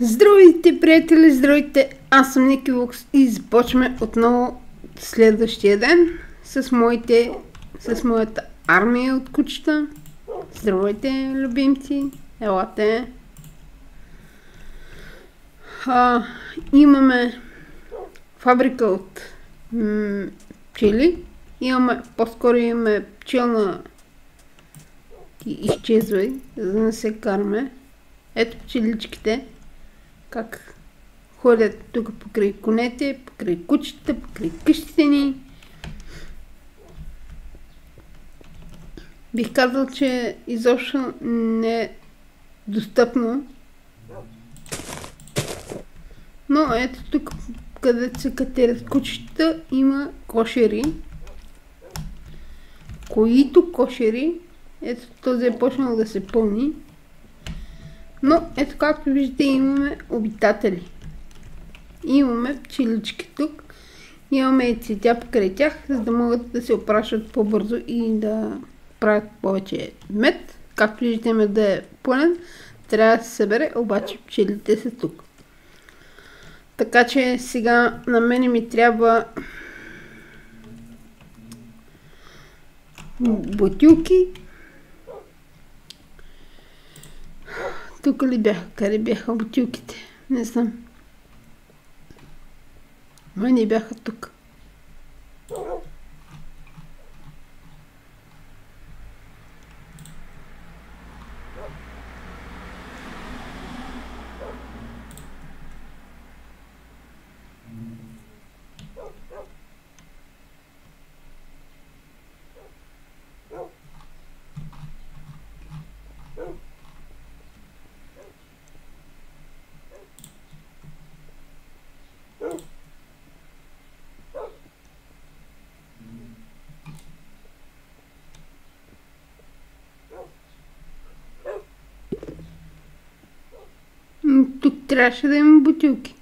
Здравейте, приятели, здравейте! Аз съм Никивокс и започваме отново следващия ден с моята армия от кучета. Здравейте, любимци! Елате! Имаме фабрика от пчели. По-скоро имаме пчелна изчезвай, за да не се караме. Ето пчеличките. Как ходят тук покрай конете, покрай кучета, покрай къщите ни. Бих казал, че изобщо не е достъпно. Но ето тук, където се катерят кучета, има кошери. Които кошери, ето този е почнал да се пълни. Но ето както виждате, имаме обитатели. Имаме пчелички тук. Имаме и цветя покрай тях, за да могат да се опрашват по-бързо и да правят повече мед. Както виждате, медът е пълен. Трябва да се събере, обаче пчелите са тук. Така че сега на мене ми трябва бутилки. Тук ли бяха? Къде бяха бутилките? Не знам. Май не бяха тук. Тук трябваше да има бутилки.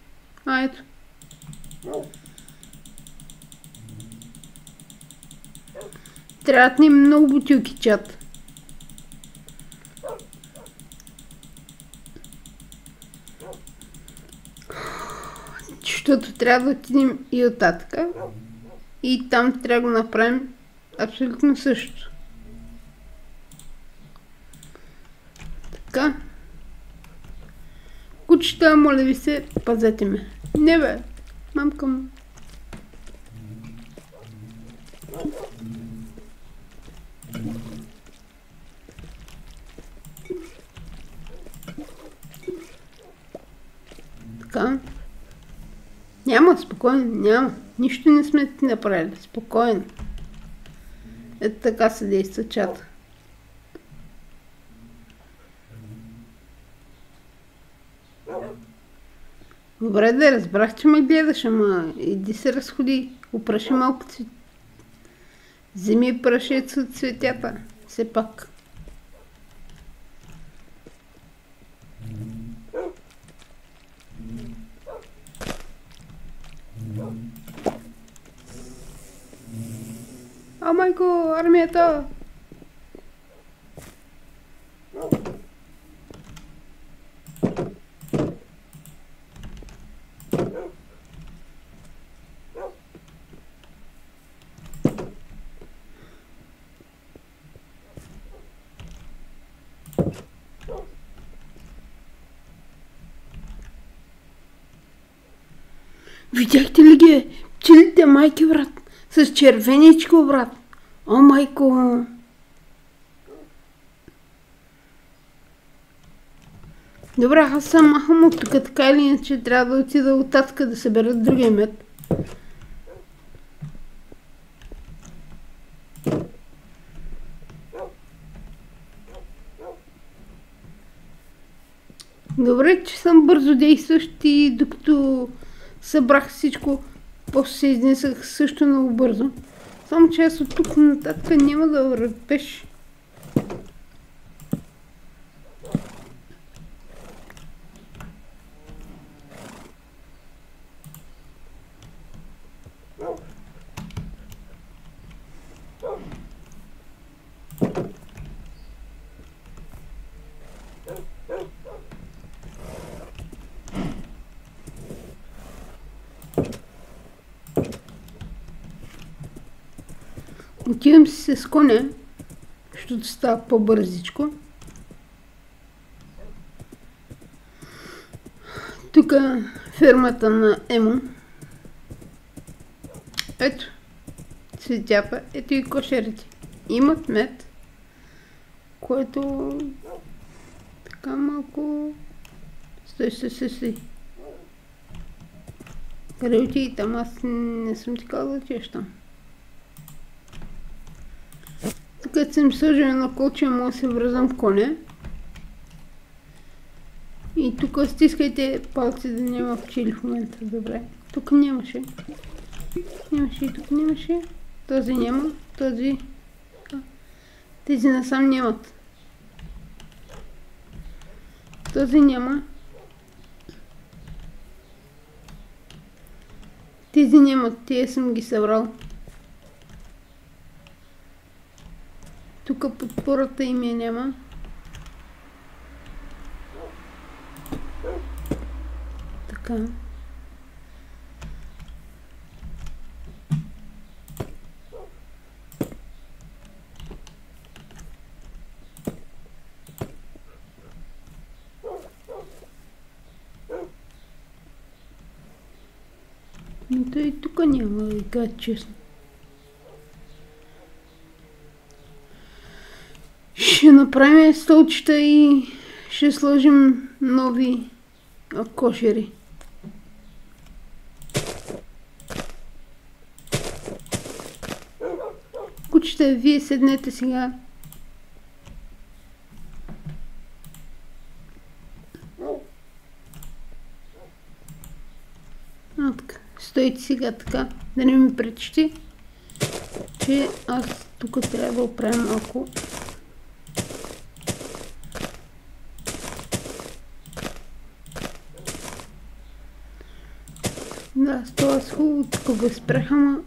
Ето. Трябват ни много бутилки, чат. Защото трябва да отидем и оттатък. И там трябва да направим абсолютно същото. Така. Кучета, моля ви се, пазете ме. Не бе, мамка му. Така. Няма, спокойно, няма. Нищо не сме ти направили, спокойно. Ето така се действа чата. Добре, да разбрах, че ме гледаш, ама иди се разходи, опраши малко цвет. Вземи прашец от цветята, все пак. А, майко, армията! Видяхте ли ги? Пчелите, майки, брат, с червеничко, брат. О, майко! Добре, аз съм махам от тук, така или иначе трябва да отида от татка да съберат другия мед. Добре, че съм бързо действащ и докато събрах всичко, после се изнесах също много бързо. Само че аз от тук нататък няма да вървя пеш. Отивам си с коня, защото става по-бързичко. Тук е фермата на Емо. Ето, цветяпа, ето и кошерите. Имат мед, което така малко... Стой. Къде отиди там? Аз не съм ти казала да отидеш там. Като съм сложил едно колче, мога да се връзвам в коня. И тук стискайте палци да няма пчели в момента. Добре. Тук нямаше. И тук нямаше. Този няма. Този... Тези насам нямат. Този няма. Тези нямат. Тия съм ги събрал. Тук подпората им я няма. Така. Но той и тук няма, да кажа честно. Ще направим столчета и ще сложим нови кошери. Кучета, вие седнете сега. Стойте сега така, да не ми пречи, че аз тук трябва да оправя малко. Да, с това с хубаво тук възпреха, ама...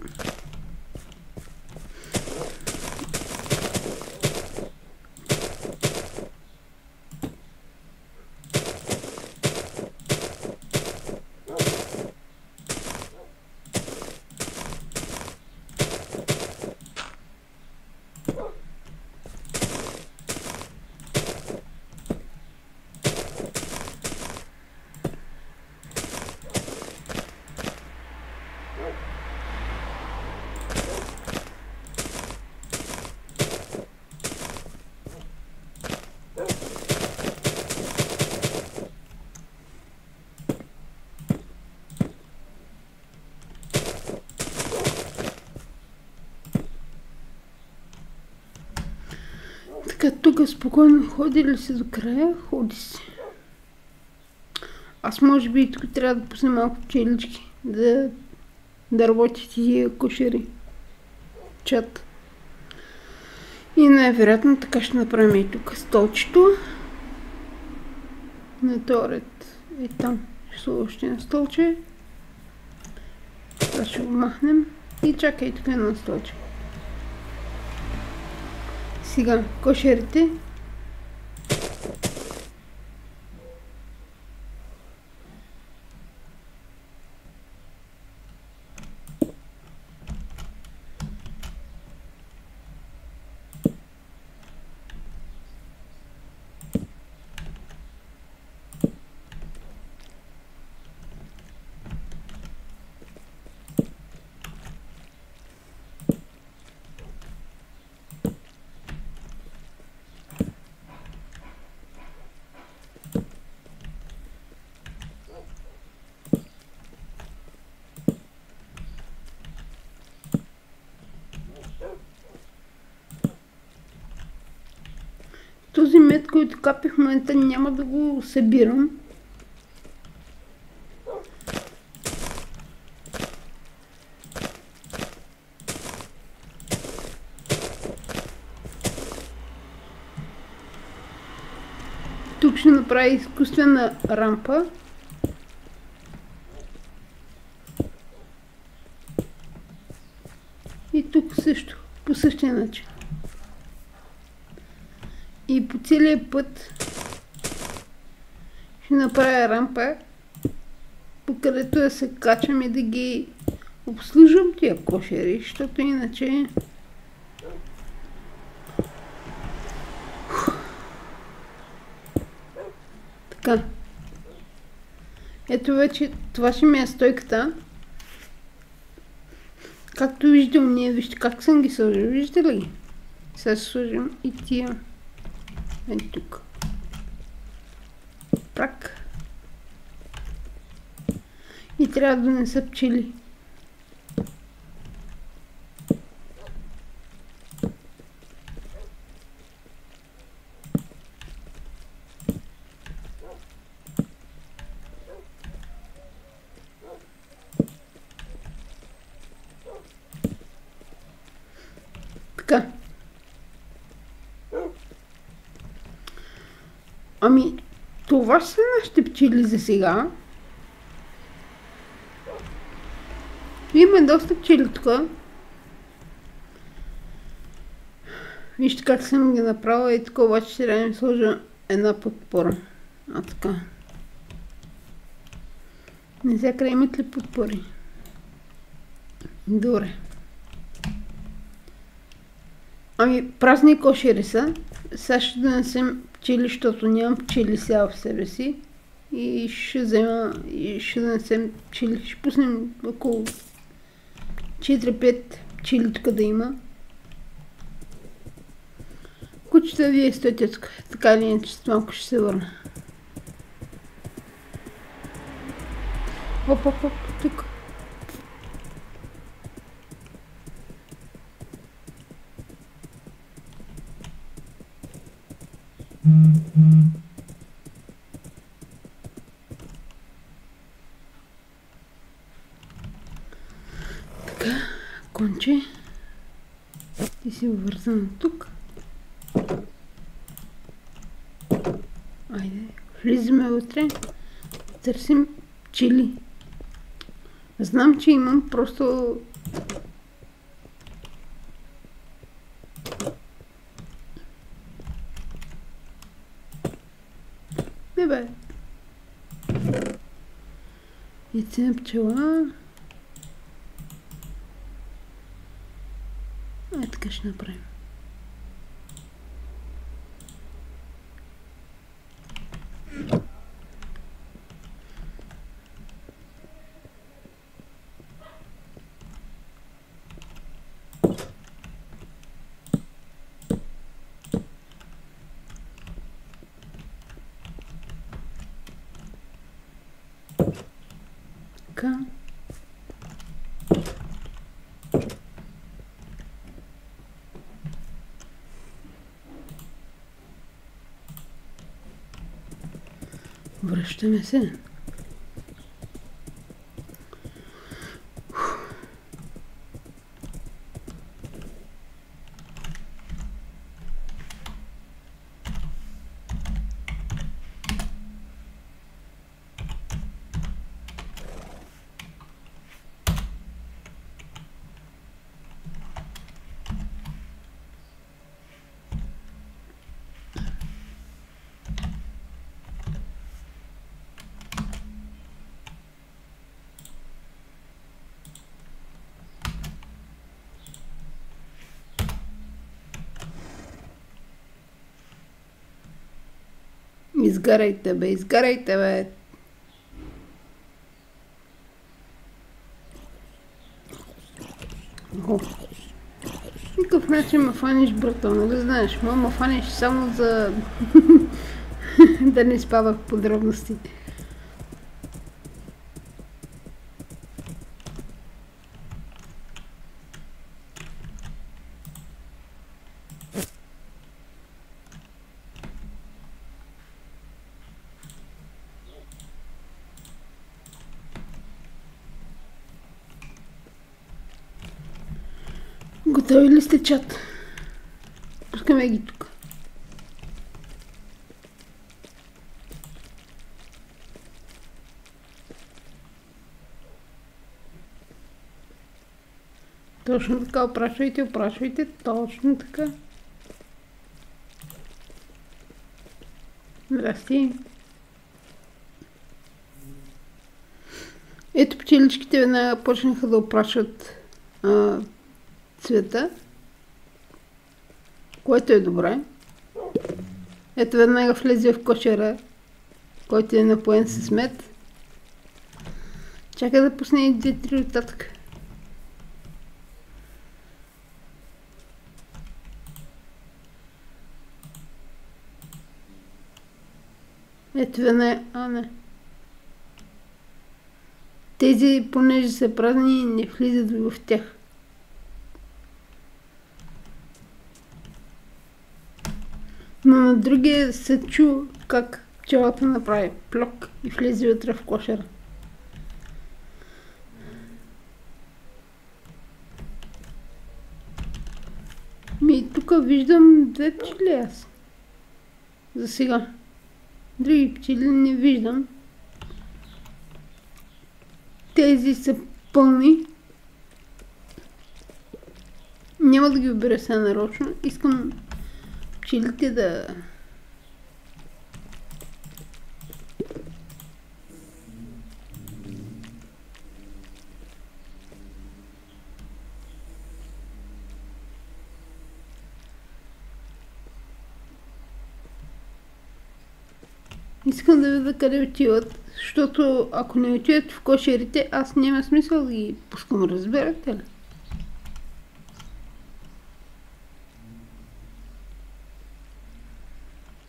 Така, тук спокойно ходи ли се до края? Ходи се. Аз може би и тук трябва да пусна малко пчелички, да работят тия кошери. Чат. И най-вероятно така ще направим и тук столчето. На този ред е там. Ще сложа още на столче. Това ще го махнем. И чакай тук на столче. Сега кошерите. Този мед, който капи в момента, няма да го събирам. Тук ще направя изкуствена рампа. И тук също, по същия начин. И по целия път ще направя рампа, по където да се качам и да ги обслужвам тия кошери, защото иначе Така. Ето вече, това ще ми е стойката. Както виждам ние, вижте как съм ги сложил, виждате ли? Сега ще сложим и тия. Ето тук. Прак. И трябва да не са пчели. Така. Ами, това са нашите пчели за сега. Има доста пчели тук. Вижте как съм ги направила и тук обаче ще трябва да сложа една подпора. А така. Не всяка имат ли подпори? Добре. Ами, празни кошери са. Сега ще донесем пчели, защото нямам пчели сега в себе си. И ще взема, и ще донесем пчели. Ще пуснем около 4-5 пчели тук да има. Кучета, вие стойте тук. Така или иначе, малко ще се върна. Оп, тук. Така, конче. Ти си вързана тук. Айде, влизаме вътре. Търсим пчели. Знам, че имам, просто... Бе. Яйце на пчела. Така ще направим. Така. Връщаме се. Изгарайте, бе, изгарайте, бе. Никакъв начин ме фаниш, брато, нали знаеш? Ме фаниш само за да не спада в подробности. Готови ли сте, чат? Пускаме ги тук. Точно така, опрашвайте, точно така. Здрасти. Ето пчеличките веднага почнаха да опрашват цвета, което е добре. Ето веднага влезе в кошера, който е напоен с мед. Чакай да пусне 2-3 оттатък. Ето не, не. Тези, понеже са празни, не влизат в тях. Но на другия се чу как пчелата направи плок и влезе вътре в кошера. Тук виждам 2 пчели аз. За сега. Други пчели не виждам. Тези са пълни. Няма да ги обера сега нарочно. Искам пчелите да... Искам да видя къде отиват, защото ако не отиват в кошерите, аз няма смисъл да ги пускам, разбирате ли?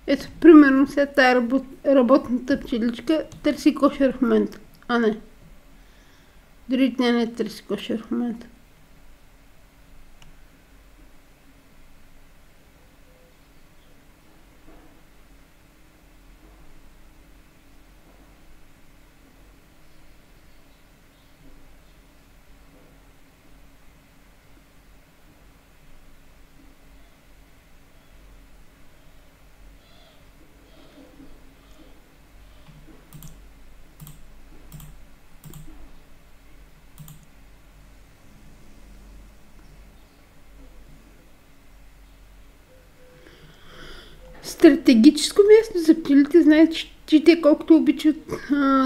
Ето, примерно сега тая работната пчеличка търси кошер в момента, а не. Дори тя не търси кошер в момента. Стратегическо място за пчелите, знаете, че те колкото обичат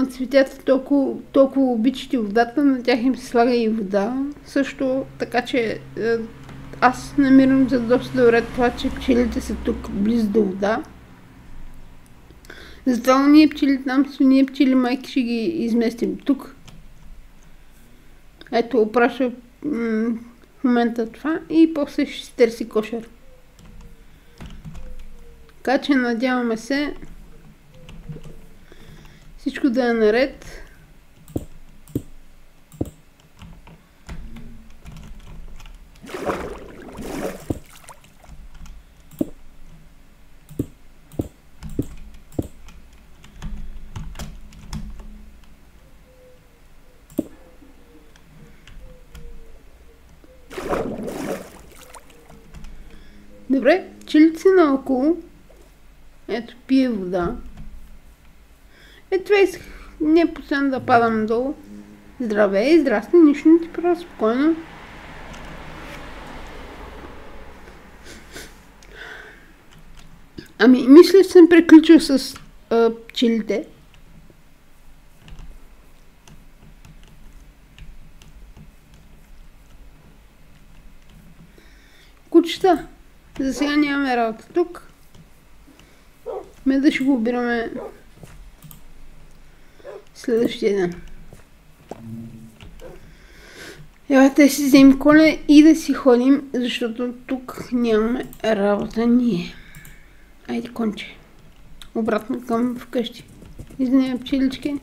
цветята, толкова обичат и водата, на тях им се слага и вода. Също така, че аз намирам за доста добре това, че пчелите са тук близо до вода. Затова ние пчели там, ние пчели майки ще ги изместим тук. Ето, опрашва в момента това и после ще си търси кошер. Така че надяваме се всичко да е наред. Добре, пчелите си наоколо. Ето, пие вода. Това исках не постоянно да падам долу. Здравей, здрасти, нищо не ти правя, спокойно. Мисля, че съм приключил с пчелите. Кучета, за сега нямаме работа тук. Да ще го обираме следващия ден. Елате да си вземем коня и да си ходим, защото тук нямаме работа ние. Айде, конче. Обратно към вкъщи. Извинявай, пчелички.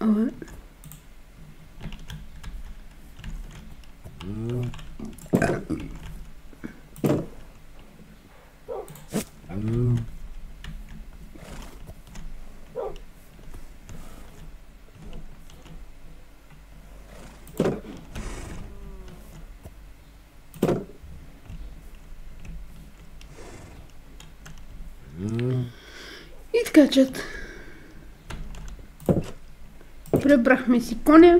Абе. И така, чат. Пребрахме си коня.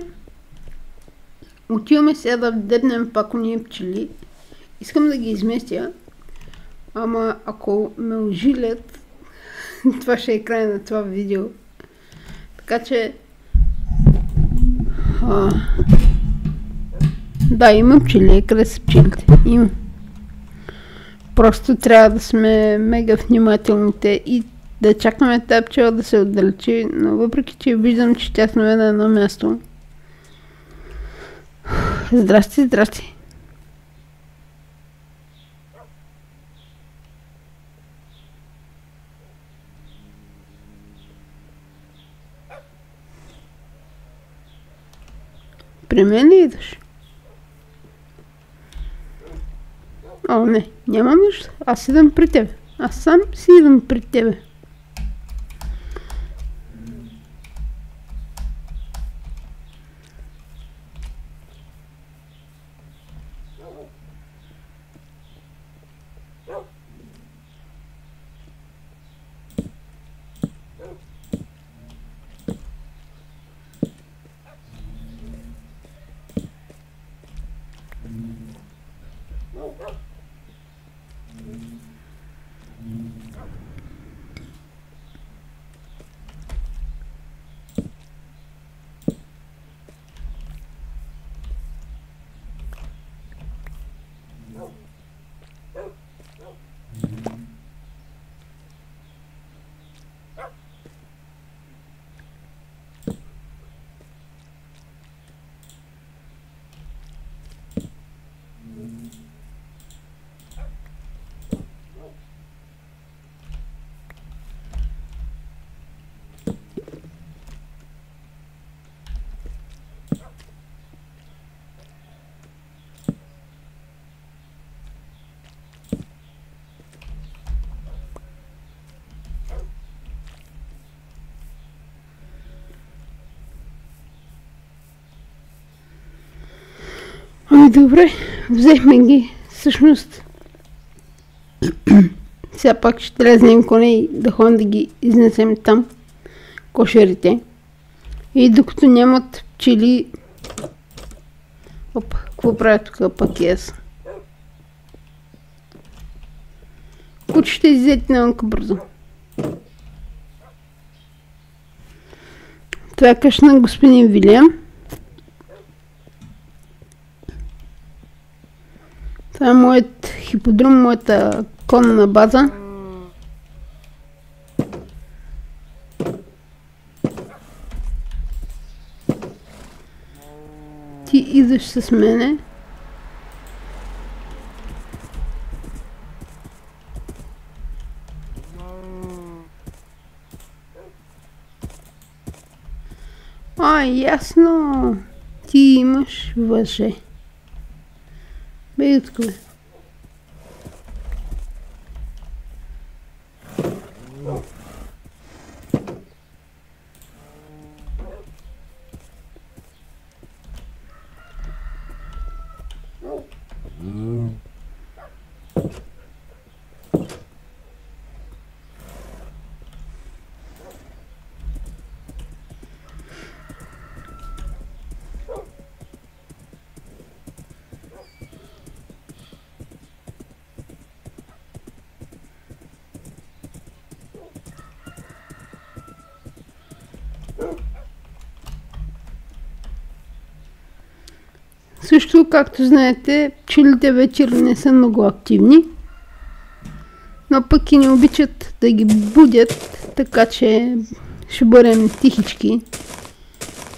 Отиваме сега да дебнем пак ония пчели. Искам да ги изместя. Ама ако ме ожилят, това ще е край на това видео. Така че... да, има пчели. Къде са пчелите? Има. Просто трябва да сме мега внимателните и да чакаме тази пчела да се отдалечи, но въпреки че виждам, че тя сме на едно място. Здрасти, здрасти. При мен ли идваш? О, не, няма нищо. Аз идвам при тебе. Аз сам си идвам при тебе. Ами добре, взехме ги. Всъщност, сега пак ще трябва да вземем коне и да ходим да ги изнесем там, кошерите. И докато нямат пчели... Опа, какво правя тук пак и аз? Кучета иззети навънка бързо. Това е къща на господин Вилиам. Това е моят хиподром, моята конна база. Ти идваш с мене. Ясно. Ти имаш въже. Бей откъде. Също, както знаете, пчелите вечер не са много активни, но пък и не обичат да ги будят, така че ще бъдем тихички.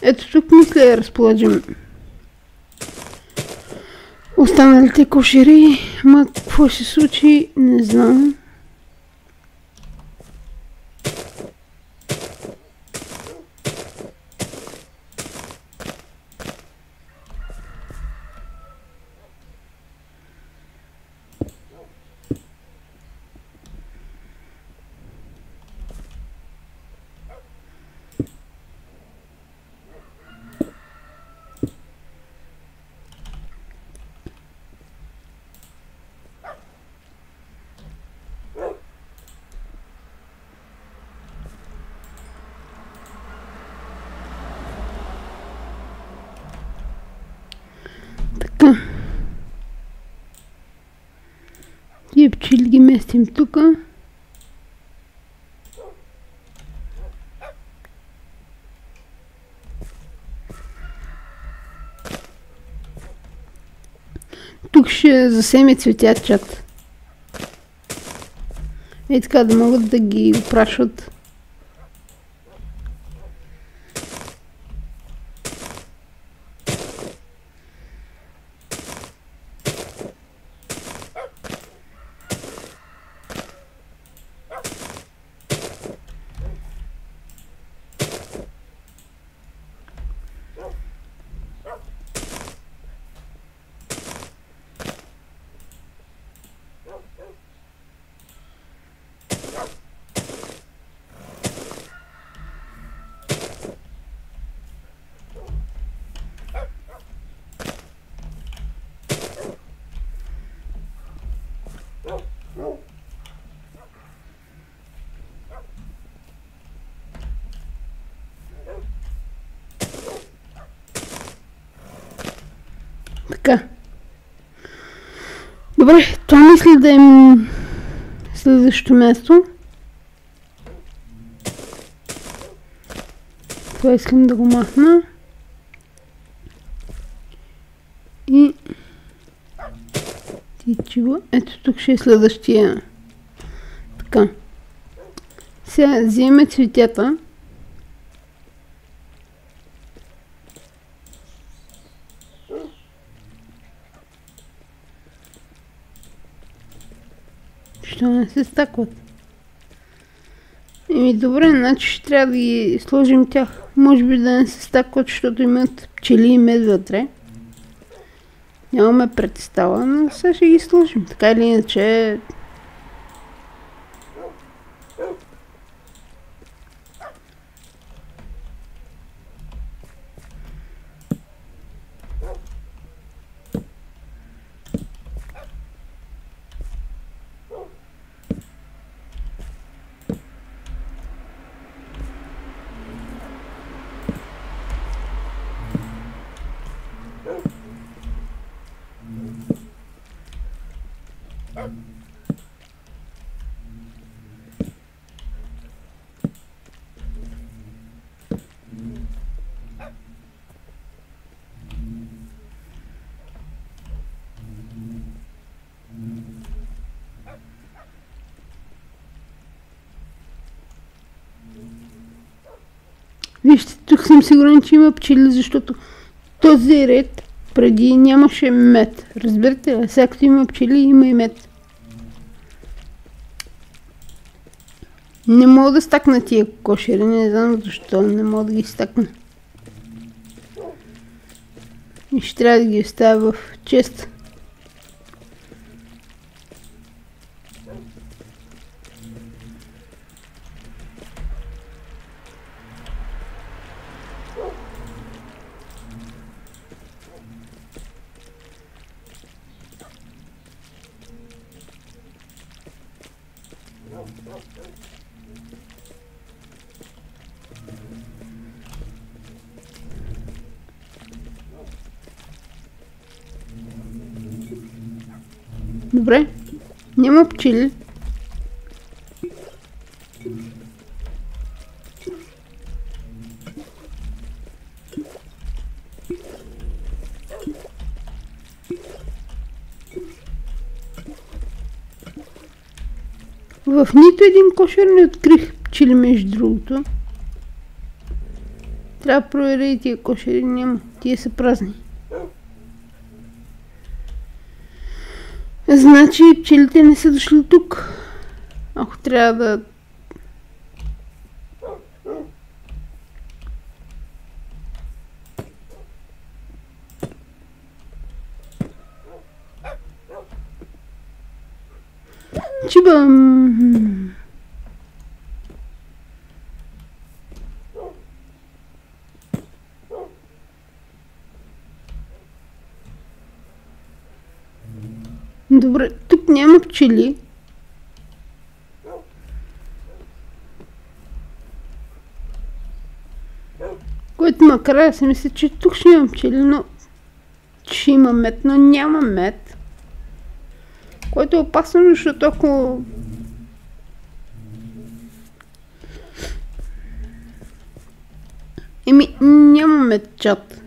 Ето тук мисля да разположим останалите кошери, ма какво ще се случи, не знам. Така. Тия пчели ги местим тука. Тук ще засеме цветячат. И така да могат да ги опрашват. Така. Добре, това мисля да е следващото място. Това искам да го махна. И тичива. Ето тук ще е следващия. Така. Сега вземе цветята. Що не се стакват? Еми добре, значи ще трябва да ги сложим тях. Може би да не се стакват, защото имат пчели и мед вътре. Нямаме представа, но сега ще ги сложим. Така или иначе... Вижте, тук съм сигурен, че има пчели, защото този ред преди нямаше мед. Разбирате ли? Сега като има пчели, има и мед. Не мога да стакна тия кошери, не знам защо не мога да ги стакна. И ще трябва да ги оставя в чест. Добре, няма пчели. В нито един кошер не открих пчели, между другото. Трябва да проверя и тия кошери, няма. Тия са празни. Значи пчелите не са дошли тук. Ако трябва да... Чибам! Добре, тук няма пчели. Което накрая си мисля, че тук ще имам пчели, но че има мед, но няма мед. Което е опасно, защото ако няма мед, чат.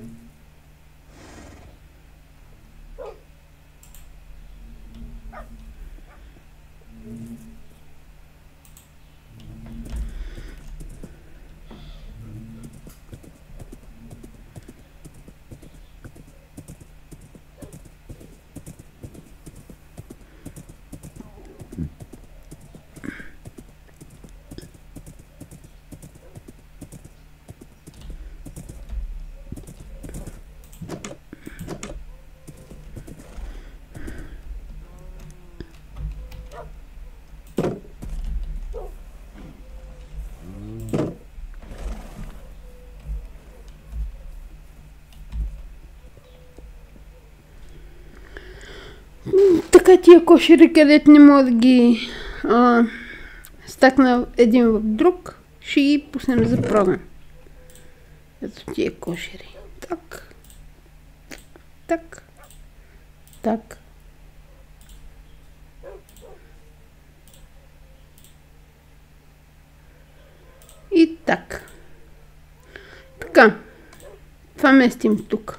Така тия кошери, където не мога да ги стакна един в друг, ще ги пуснем за пробен. Ето тия кошери. Так. Так. Так. И так. Така. Това местим тук.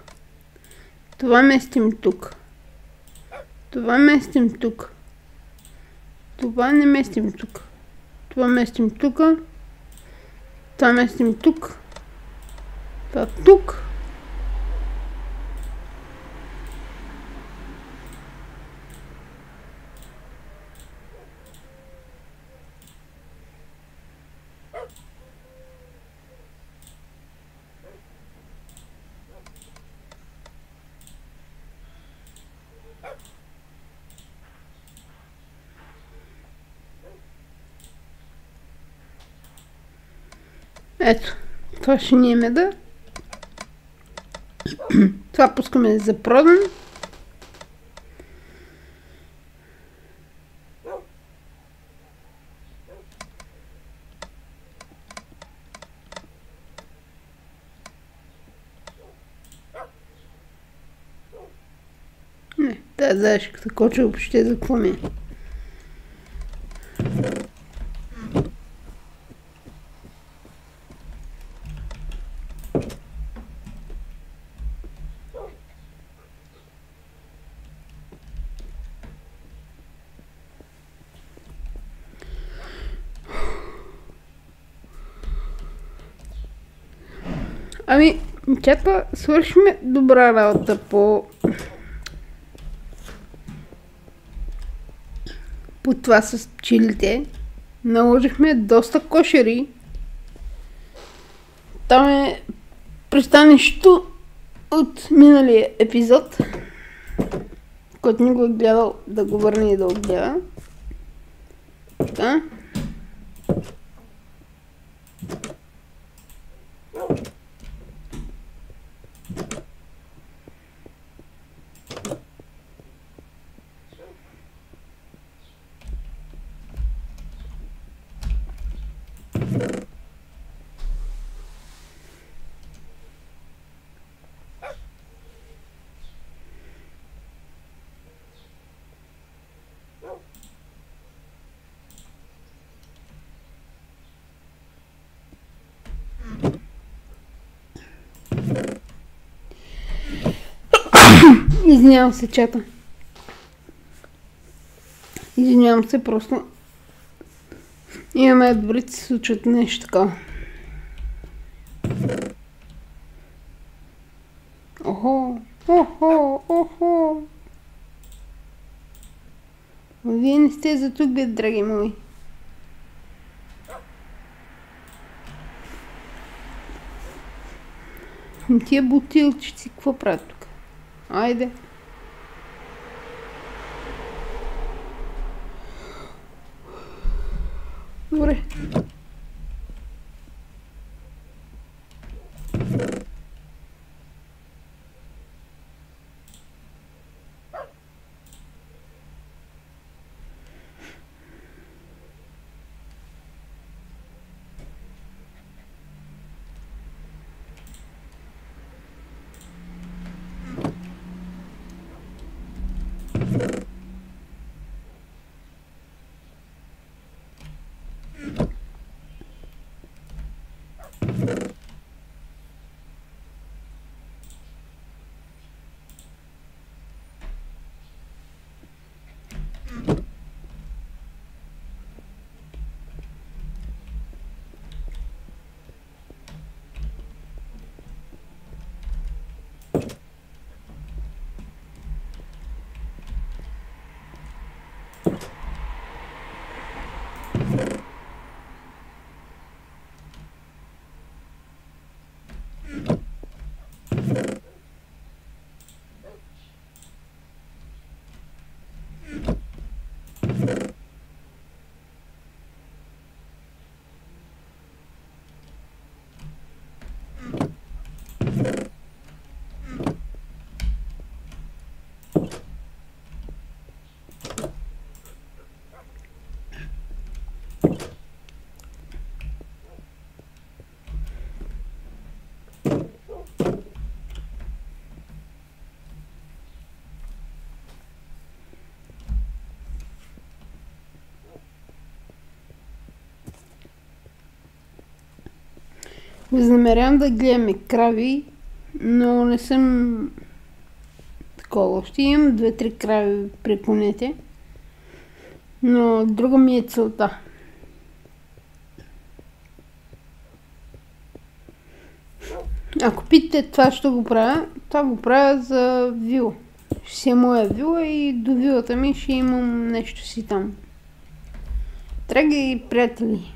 Това местим тук. Това местим тук. Това не местим тук. Това местим тук. Това местим тук. Това тук. Ето, това ще ни е меда. Това пускаме за продан. Не, тази заешката коча въобще за какво ми е. Ами, чата, свършиме добра работа по това с чилите. Наложихме доста кошери. Там е пристанището от миналия епизод, който не го е гледал, да го върне и да го гледа. Така. Извинявам се, чата. Извинявам се, просто имаме добре да се случват нещо такова. Охо, охо, охо. Вие не сте за тук, бе, драги мои. Тия бутилчици, какво правят тук? Айде. Добре. Възнамерявам да гледаме крави, но не съм такова. Ще имам 2-3 крави при конете, но друга ми е целта. Ако питате това ще го правя, това го правя за вила. Ще си е моя вила и до вилата ми ще имам нещо си там. Драги приятели,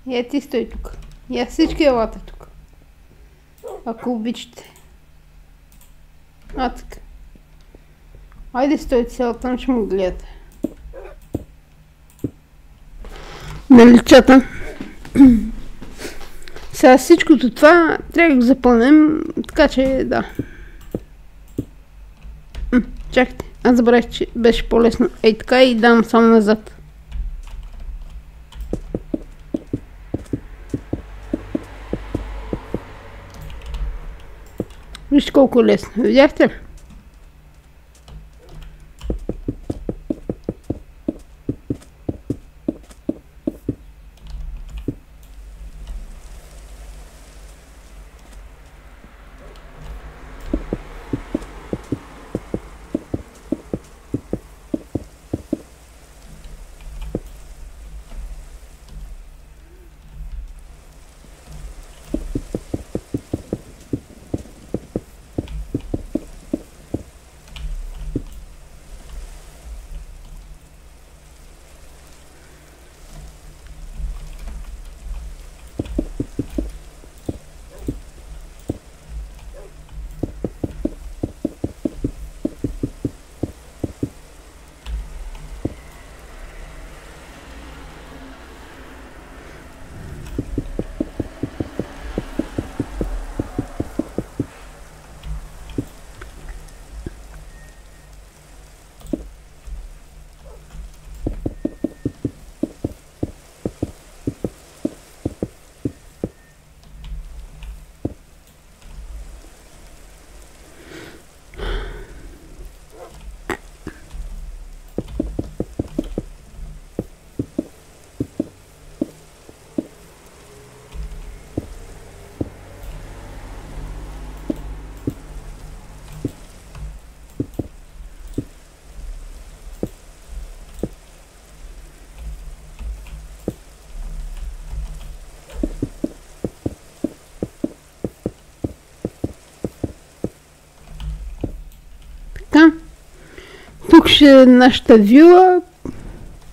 я ти стой тук. Я всички елате тук. Ако обичате. Така. Айде стой цяло, там ще му гледате. Нали чата? Сега всичкото това трябва да го запълнем, така че да. Чакайте, аз забравих, че беше по-лесно. Ей така и дам само назад. Вижте колко е лесно. Видяхте ли? Така. Тук ще е нашата вила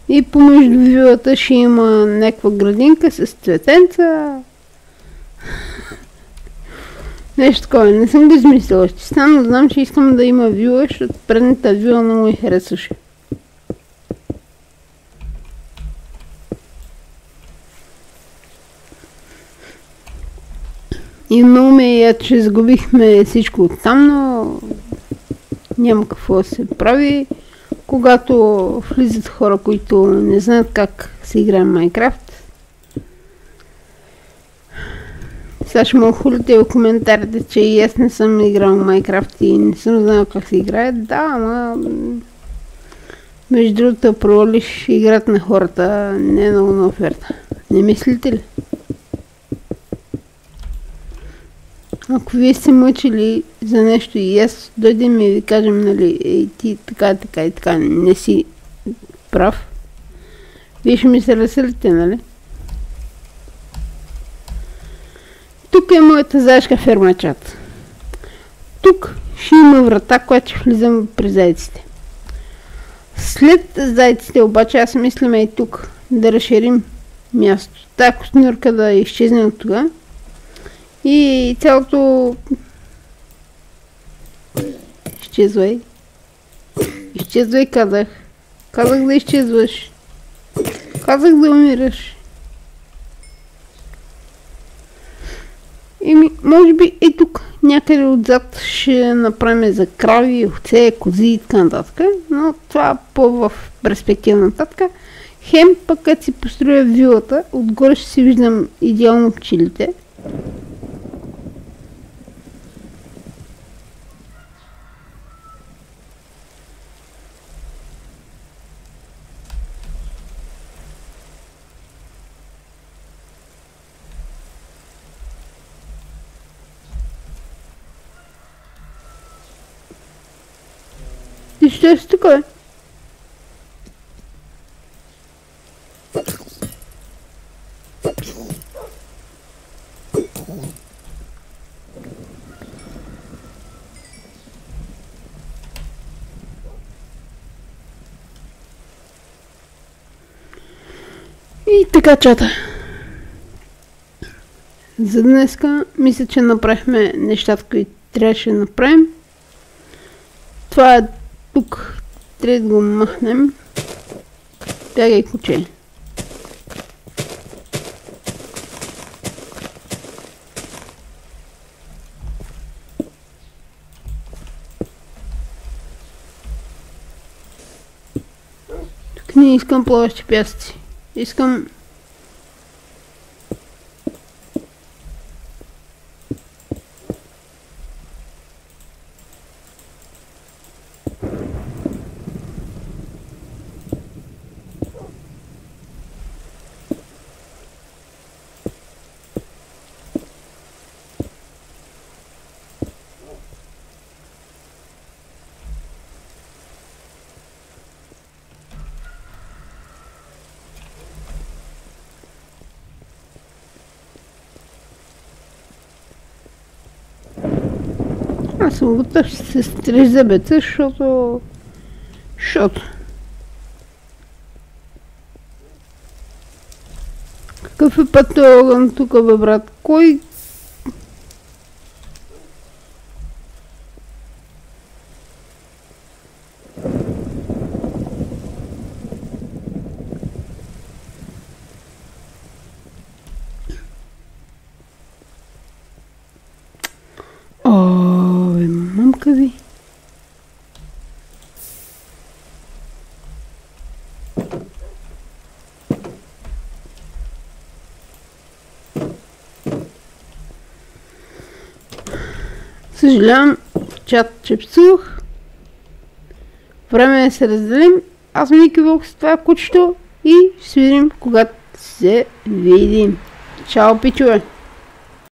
и помежду вилата ще има някаква градинка с цветенца. Нещо такова. Не съм го измислила. Ще стана, знам, че искам да има вила, защото предната вила много ми харесваше. И много ме я, че загубихме всичко оттам, но няма какво да се прави. Когато влизат хора, които не знаят как се играе Майнкрафт, сега ще му хулите в коментарите, че и аз не съм играл Майнкрафт и не съм знал как се играе. Да, ама между другото провалиш играта на хората не е много на оферта. Не мислите ли? Ако вие сте мъчили за нещо и аз дойдем и ви кажем, нали, ей ти така и така, не си прав, вие ще ми се разсърдите, нали? Тук е моята заешка ферма, чат. Тук ще има врата, която ще влизам при зайците. След зайците обаче аз мислям и тук да разширим място. Тая костенурка да изчезне от тога. И цялото... Изчезвай. Изчезвай, казах. Казах да изчезваш. Казах да умираш. Може би и тук някъде отзад ще направим за крави, овце, кози и така нататък. Но това по-в перспектива нататък. Хем пък като си построя вилата, отгоре ще си виждам идеално пчелите. Ти ще си тук, бе? И така, чата. За днеска мисля, че направихме нещата, които трябваше да направим. Това е тук. Трябва да го махнем. Бягай, куче. Тук не искам плаващи пясъци. Искам... Аз съм готов с 3 зъбеца, защото... Какъв е път този огън тук, бе, брат? Кой... Мамка ви. Съжалявам, чат, че псувах. Време е да се разделим. Аз съм Ники Волк с това кучето и ще се видим, когато се видим. Чао, пичове!